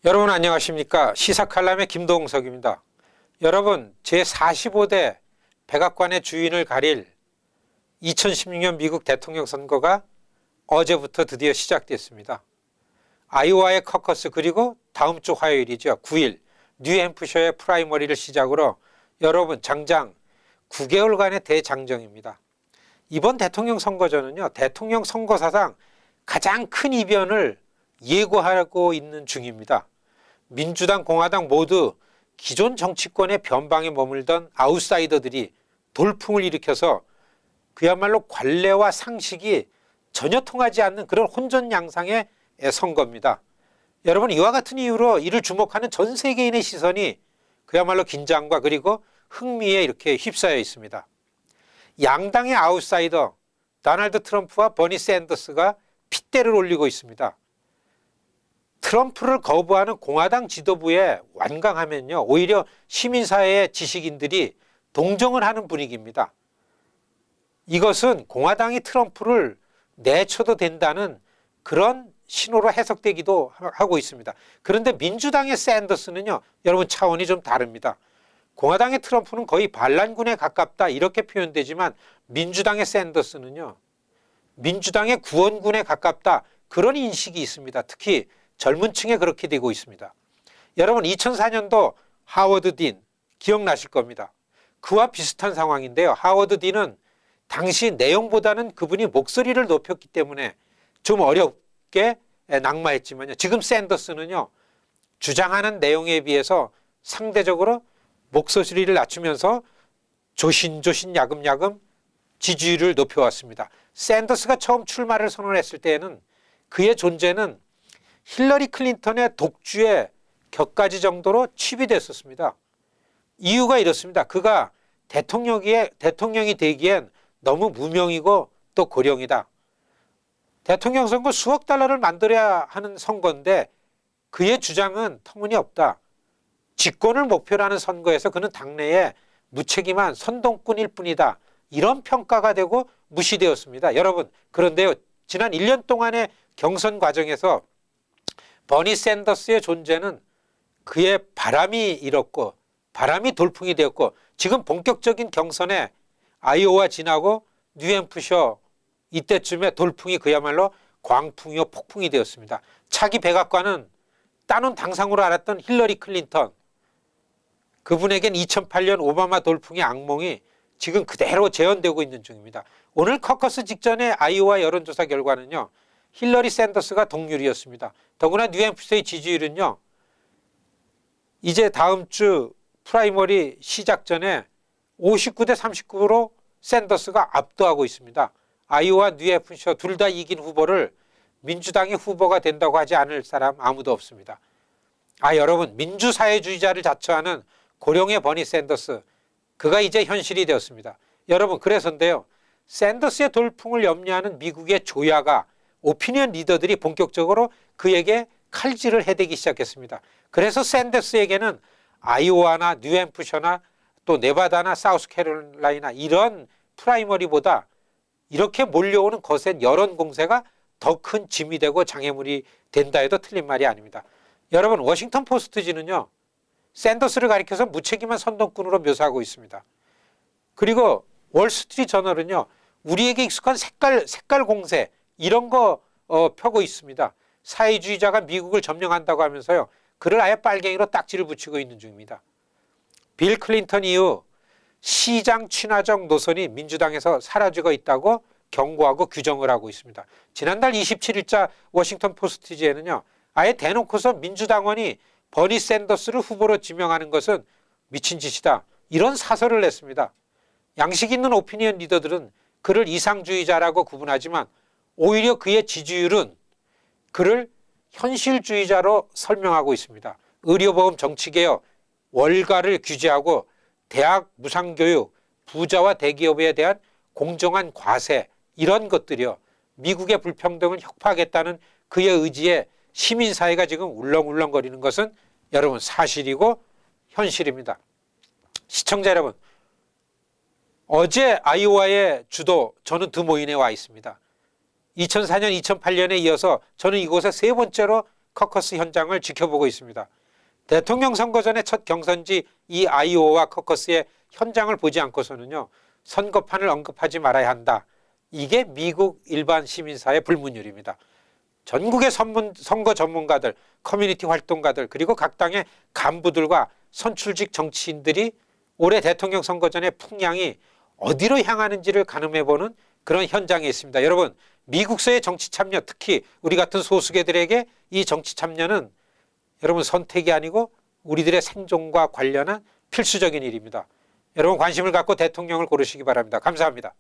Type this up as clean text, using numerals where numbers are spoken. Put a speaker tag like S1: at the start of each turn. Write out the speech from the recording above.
S1: 여러분 안녕하십니까? 시사칼럼의 김동석입니다. 여러분 제45대 백악관의 주인을 가릴 2016년 미국 대통령 선거가 어제부터 드디어 시작됐습니다. 아이오와의 커커스 그리고 다음 주 화요일이죠. 9일 뉴햄프셔의 프라이머리를 시작으로 여러분 장장 9개월간의 대장정입니다. 이번 대통령 선거전은요. 대통령 선거사상 가장 큰 이변을 예고하고 있는 중입니다. 민주당, 공화당 모두 기존 정치권의 변방에 머물던 아웃사이더들이 돌풍을 일으켜서 그야말로 관례와 상식이 전혀 통하지 않는 그런 혼전양상의 선거입니다. 여러분 이와 같은 이유로 이를 주목하는 전 세계인의 시선이 그야말로 긴장과 그리고 흥미에 이렇게 휩싸여 있습니다. 양당의 아웃사이더 도널드 트럼프와 버니 샌더스가 핏대를 올리고 있습니다. 트럼프를 거부하는 공화당 지도부에 완강하면요. 오히려 시민사회의 지식인들이 동정을 하는 분위기입니다. 이것은 공화당이 트럼프를 내쳐도 된다는 그런 신호로 해석되기도 하고 있습니다. 그런데 민주당의 샌더스는요. 여러분 차원이 좀 다릅니다. 공화당의 트럼프는 거의 반란군에 가깝다 이렇게 표현되지만 민주당의 샌더스는요. 민주당의 구원군에 가깝다 그런 인식이 있습니다. 특히 젊은 층에 그렇게 되고 있습니다. 여러분 2004년도 하워드 딘 기억나실 겁니다. 그와 비슷한 상황인데요. 하워드 딘은 당시 내용보다는 그분이 목소리를 높였기 때문에 좀 어렵게 낙마했지만요. 지금 샌더스는요. 주장하는 내용에 비해서 상대적으로 목소리를 낮추면서 조신조신 야금야금 지지율을 높여왔습니다. 샌더스가 처음 출마를 선언했을 때에는 그의 존재는 힐러리 클린턴의 독주의 격가지 정도로 취비됐었습니다. 이유가 이렇습니다. 그가 대통령이 되기엔 너무 무명이고 또 고령이다. 대통령 선거 수억 달러를 만들어야 하는 선거인데 그의 주장은 터무니없다. 집권을 목표로 하는 선거에서 그는 당내에 무책임한 선동꾼일 뿐이다. 이런 평가가 되고 무시되었습니다. 여러분 그런데요. 지난 1년 동안의 경선 과정에서 버니 샌더스의 존재는 그의 바람이 일었고 바람이 돌풍이 되었고 지금 본격적인 경선에 아이오와 지나고 뉴햄프셔 이때쯤에 돌풍이 그야말로 광풍이요 폭풍이 되었습니다. 차기 백악관은 따놓은 당상으로 알았던 힐러리 클린턴 그분에겐 2008년 오바마 돌풍의 악몽이 지금 그대로 재현되고 있는 중입니다. 오늘 커커스 직전의 아이오와 여론조사 결과는요. 힐러리 샌더스가 동률이었습니다. 더구나 뉴햄프셔의 지지율은요. 이제 다음 주 프라이머리 시작 전에 59대 39로 샌더스가 압도하고 있습니다. 아이오와 뉴햄프셔 둘 다 이긴 후보를 민주당의 후보가 된다고 하지 않을 사람 아무도 없습니다. 여러분 민주사회주의자를 자처하는 고령의 버니 샌더스 그가 이제 현실이 되었습니다. 여러분 그래서인데요. 샌더스의 돌풍을 염려하는 미국의 조야가 오피니언 리더들이 본격적으로 그에게 칼질을 해대기 시작했습니다. 그래서 샌더스에게는 아이오와나 뉴햄프셔나 또 네바다나 사우스캐롤라이나 이런 프라이머리보다 이렇게 몰려오는 거센 여론 공세가 더 큰 짐이 되고 장애물이 된다 해도 틀린 말이 아닙니다. 여러분 워싱턴 포스트지는요. 샌더스를 가리켜서 무책임한 선동꾼으로 묘사하고 있습니다. 그리고 월스트리트 저널은요. 우리에게 익숙한 색깔 공세 이런 거 펴고 있습니다. 사회주의자가 미국을 점령한다고 하면서요. 그를 아예 빨갱이로 딱지를 붙이고 있는 중입니다. 빌 클린턴 이후 시장 친화적 노선이 민주당에서 사라지고 있다고 경고하고 규정을 하고 있습니다. 지난달 27일자 워싱턴 포스트지에는요. 아예 대놓고서 민주당원이 버니 샌더스를 후보로 지명하는 것은 미친 짓이다. 이런 사설을 냈습니다. 양식 있는 오피니언 리더들은 그를 이상주의자라고 구분하지만 오히려 그의 지지율은 그를 현실주의자로 설명하고 있습니다. 의료보험 정치개혁, 월가를 규제하고 대학 무상교육, 부자와 대기업에 대한 공정한 과세 이런 것들이요. 미국의 불평등을 혁파하겠다는 그의 의지에 시민사회가 지금 울렁울렁거리는 것은 여러분 사실이고 현실입니다. 시청자 여러분 어제 아이오와의 주도 저는 드모인에 와 있습니다. 2004년 2008년에 이어서 저는 이곳에 세 번째로 커커스 현장을 지켜보고 있습니다. 대통령 선거 전의 첫 경선지 이 아이오와 커커스의 현장을 보지 않고서는요, 선거판을 언급하지 말아야 한다. 이게 미국 일반 시민사회 불문율입니다. 전국의 선거 전문가들, 커뮤니티 활동가들, 그리고 각 당의 간부들과 선출직 정치인들이 올해 대통령 선거 전의 풍향이 어디로 향하는지를 가늠해보는 그런 현장에 있습니다. 여러분, 미국서의 정치 참여, 특히 우리 같은 소수계들에게 이 정치 참여는 여러분 선택이 아니고 우리들의 생존과 관련한 필수적인 일입니다. 여러분 관심을 갖고 대통령을 고르시기 바랍니다. 감사합니다.